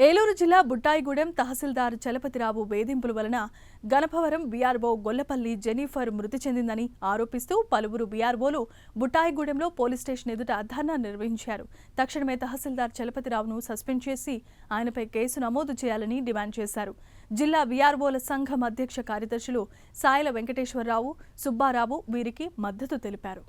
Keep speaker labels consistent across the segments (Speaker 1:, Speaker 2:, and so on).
Speaker 1: ఏలూరు జిల్లా బుట్టాయిగూడెం తహసీల్దార్ చలపతిరావు వేధింపుల వలన గణపవరం బీఆర్ఓ గొల్లపల్లి జెనిఫర్ మృతి చెందిందని ఆరోపిస్తూ పలువురు బీఆర్ఓలు బుట్టాయిగూడెంలో పోలీస్ స్టేషన్ ఎదుట ధర్నా నిర్వహించారు. తక్షణమే తహసీల్దార్ చలపతిరావును సస్పెండ్ చేసి ఆయనపై కేసు నమోదు చేయాలని డిమాండ్ చేశారు. జిల్లా బీఆర్ఓల సంఘం అధ్యక్ష కార్యదర్శులు సాయల వెంకటేశ్వరరావు, సుబ్బారావు వీరికి మద్దతు తెలిపారు.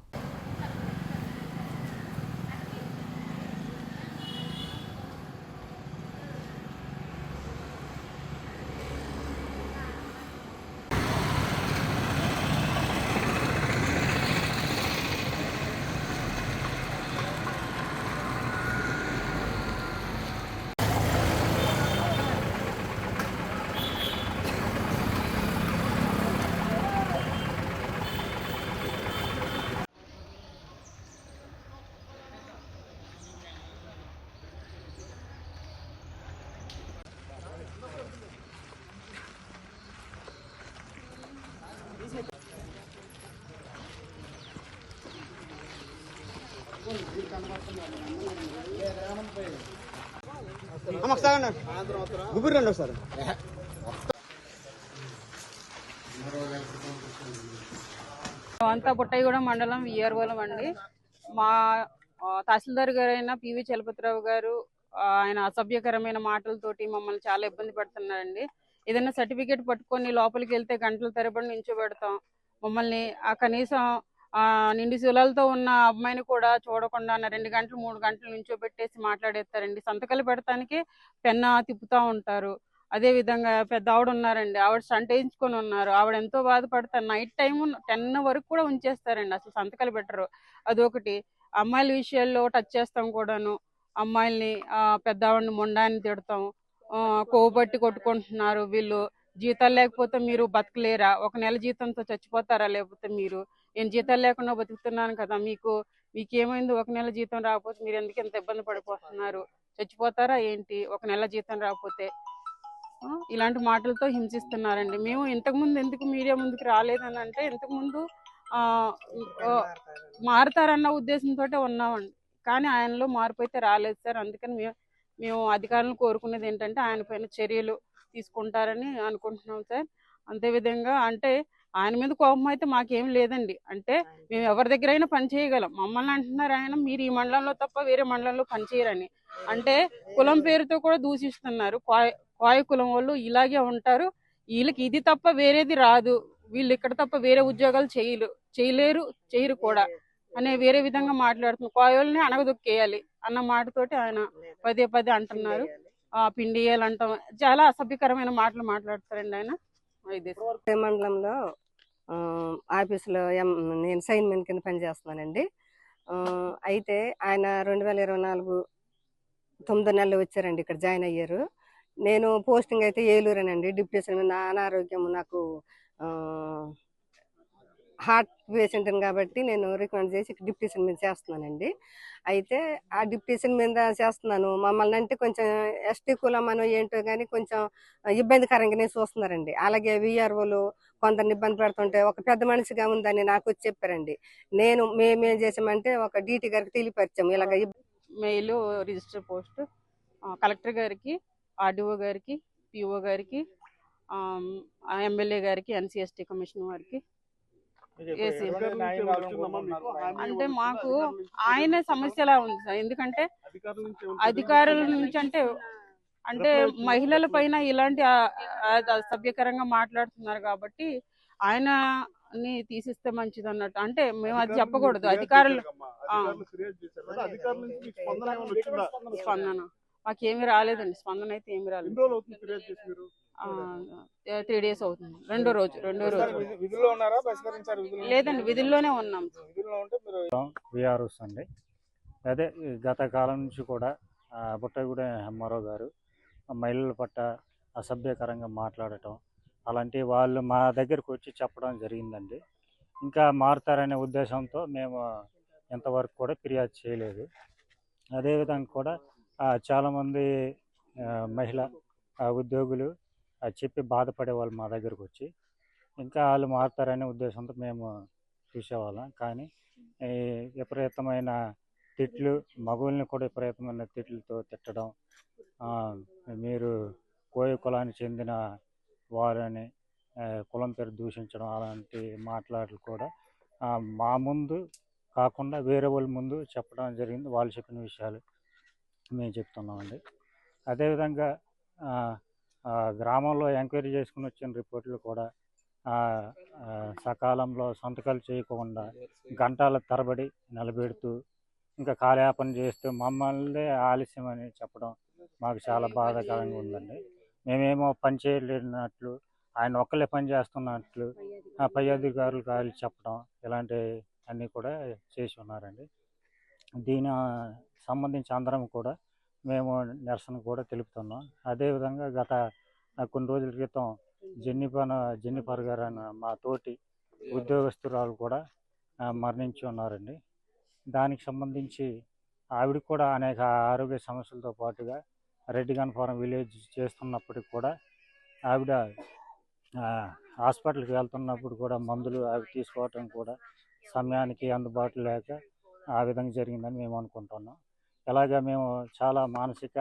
Speaker 2: అంతా బుట్టాయిగూడెం మండలం విఆర్ఓలం అండి. మా తహసీల్దార్ గారైన పివి చలపతిరావు గారు ఆయన అసభ్యకరమైన మాటలతోటి మమ్మల్ని చాలా ఇబ్బంది పెడుతున్నారండి. ఏదైనా సర్టిఫికేట్ పట్టుకొని లోపలికి వెళ్తే గంటల తరబడి నించోబెడతాం. మమ్మల్ని కనీసం నిండి శూలాలతో ఉన్న అమ్మాయిని కూడా చూడకుండా 2 గంటలు 3 గంటలు నించోబెట్టేసి మాట్లాడేస్తారండి. సంతకాలు పెడతానికి పెన్న తిప్పుతూ ఉంటారు. అదే విధంగా పెద్ద ఆవిడ ఉన్నారండి, ఆవిడ స్టంట్ వేయించుకొని ఉన్నారు. ఆవిడ ఎంతో బాధపడతారు. నైట్ టైం 10 వరకు కూడా ఉంచేస్తారండి, అసలు సంతకాలు పెట్టరు. అదొకటి. అమ్మాయిల విషయాల్లో టచ్ చేస్తాం కూడాను. అమ్మాయిల్ని పెద్ద ఆవిడని మొండాన్ని తిడతాం. కొవ్వు పట్టి కొట్టుకుంటున్నారు. వీళ్ళు జీతాలు లేకపోతే మీరు బతకలేరా, 1 నెల జీతంతో చచ్చిపోతారా, లేకపోతే మీరు నేను జీతాలు లేకుండా బతుకుతున్నాను కదా, మీకేమైంది 1 నెల జీతం రాకపోతే మీరు ఎందుకు ఇంత ఇబ్బంది పడిపోతున్నారు, చచ్చిపోతారా ఏంటి 1 నెల జీతం రాకపోతే? ఇలాంటి మాటలతో హింసిస్తున్నారండి. మేము ఇంతకుముందు ఎందుకు మీడియా ముందుకు రాలేదని అంటే, ఇంతకుముందు మారుతారన్న ఉద్దేశంతో ఉన్నామండి. కానీ ఆయనలో మార్పు అయితే రాలేదు సార్. అందుకని మేము అధికారులను కోరుకునేది ఏంటంటే ఆయన పైన చర్యలు తీసుకుంటారని అనుకుంటున్నాం సార్. అంతేవిధంగా అంటే ఆయన మీద కోపం అయితే మాకేం లేదండి. అంటే మేము ఎవరి దగ్గర అయినా పని చేయగలం. మమ్మల్ని అంటున్నారు ఆయన, మీరు ఈ మండలంలో తప్ప వేరే మండలంలో పనిచేయరని. అంటే కులం పేరుతో కూడా దూషిస్తున్నారు. కోయ కులం వాళ్ళు ఇలాగే ఉంటారు, వీళ్ళకి ఇది తప్ప వేరేది రాదు, వీళ్ళు ఇక్కడ తప్ప వేరే ఉద్యోగాలు చేయరు కూడా అనే వేరే విధంగా మాట్లాడుతున్నారు. కోయల్ని అణగదొక్కేయాలి అన్న మాటతోటి ఆయన పదే అంటున్నారు. పిండియాలంటాం, చాలా అసభ్యకరమైన మాటలు మాట్లాడతారండి ఆయన.
Speaker 3: మండలంలో ఆఫీసులో నేను సైన్మెన్ కింద పనిచేస్తున్నానండి. అయితే ఆయన 2024 9 నెలలు వచ్చారండి, ఇక్కడ జాయిన్ అయ్యారు. నేను పోస్టింగ్ అయితే ఏలూరేనండి. డిప్యూషన్ మీద అనారోగ్యం, నాకు హార్ట్ పేషెంట్ని కాబట్టి నేను రికమెండ్ చేసి డిప్యూషన్ మీద చేస్తున్నానండి. అయితే ఆ డిప్యూషన్ మీద చేస్తున్నాను. మమ్మల్ని అంటే కొంచెం ఎస్టీ కులం అనో ఏంటో కానీ కొంచెం ఇబ్బందికరంగానే చూస్తున్నారండి. అలాగే విఆర్ఓలు కొందరిని ఇబ్బంది పెడుతుంటే ఒక పెద్ద మనిషిగా ఉందని నాకు వచ్చి చెప్పారండి. మేమేం చేసామంటే ఒక డీటీ గారికి తెలియపరిచాము. ఇలాగ
Speaker 2: మెయిల్, రిజిస్టర్ పోస్ట్ కలెక్టర్ గారికి, ఆర్డీఓ గారికి, పిఓ గారికి, ఎమ్మెల్యే గారికి, ఎన్సీఎస్టీ కమిషన్ వారికి. అంటే మాకు ఆయన సమస్యలా ఉంది సార్. ఎందుకంటే అధికారుల నుంచి అంటే మహిళల పైన ఇలాంటి అసభ్యకరంగా మాట్లాడుతున్నారు కాబట్టి ఆయనని తీసిస్తే మంచిది అన్నట్టు. అంటే మేము అది చెప్పకూడదు. అధికారులు స్పందన మాకేమీ రాలేదండి. స్పందన అయితే ఏమి రాలేదు. 3 days అవుతుంది. రెండో రోజు లేదండి, విధుల్లోనే ఉన్నాం.
Speaker 4: విఆర్ఓస్ అండి. అదే గత కాలం నుంచి కూడా బుట్టాయిగూడెం ఎంఆర్ఓ గారు మహిళల పట్ల అసభ్యకరంగా మాట్లాడటం, అలాంటి వాళ్ళు మా దగ్గరకు వచ్చి చెప్పడం జరిగిందండి. ఇంకా మారుతారనే ఉద్దేశంతో మేము ఎంతవరకు కూడా ఫిర్యాదు చేయలేదు. అదేవిధంగా కూడా చాలామంది మహిళా ఉద్యోగులు చెప్పి బాధపడే వాళ్ళు మా దగ్గరకు వచ్చి ఇంకా వాళ్ళు మారుతారనే ఉద్దేశంతో మేము చూసేవాళ్ళం. కానీ విపరీతమైన తిట్లు, మగవాళ్ళని కూడా విపరీతమైన తిట్లతో తిట్టడం, ఆ, మీరు కోయ కులానికి చెందిన వారని కులం పేరు దూషించడం అలాంటి మాట్లాడలు కూడా ఆ, మా ముందు కాకుండా వేరే వాళ్ళ ముందు చెప్పడం జరిగింది. వాళ్ళు చెప్పిన విషయాలు మేము చెప్తున్నామండి. అదేవిధంగా ఆ, గ్రామంలో ఎంక్వైరీ చేసుకుని వచ్చిన రిపోర్టులు కూడా ఆ, ఆ, సకాలంలో సంతకాలు చేయకుండా గంటల తరబడి నిలబెడుతూ ఇంకా కాలయాపన చేస్తూ మమ్మల్ని ఆలస్యం అని చెప్పడం మాకు చాలా బాధాకరంగా ఉందండి. మేమేమో పని చేయలేనట్లు, ఆయన ఒక్కళ్ళే పని చేస్తున్నట్లు పై అధికారులు కాళ్ళు చెప్పడం ఇలాంటి అన్నీ కూడా చేసి ఉన్నారండి. దీని సంబంధించి అందరం కూడా మేము నిరసన కూడా తెలుపుతున్నాం. అదేవిధంగా గత కొన్ని రోజుల క్రితం జెన్నిఫర్ గారు అన్న మా తోటి ఉద్యోగస్తురాలు కూడా మరణించి ఉన్నారండి. దానికి సంబంధించి ఆవిడ కూడా అనేక ఆరోగ్య సమస్యలతో పాటుగా రెడ్డి గన్పురం విలేజ్ చేస్తున్నప్పటికి కూడా ఆవిడ ఆ, హాస్పిటల్కి వెళ్తున్నప్పుడు కూడా మందులు అవి తీసుకోవటం కూడా సమయానికి అందుబాటులో లేక ఆ విధంగా జరిగిందని మేము అనుకుంటున్నాం. ఇలాగా మేము చాలా మానసిక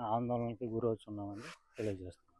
Speaker 4: ఆందోళనకి గురవుతున్నామని తెలియజేస్తున్నాం.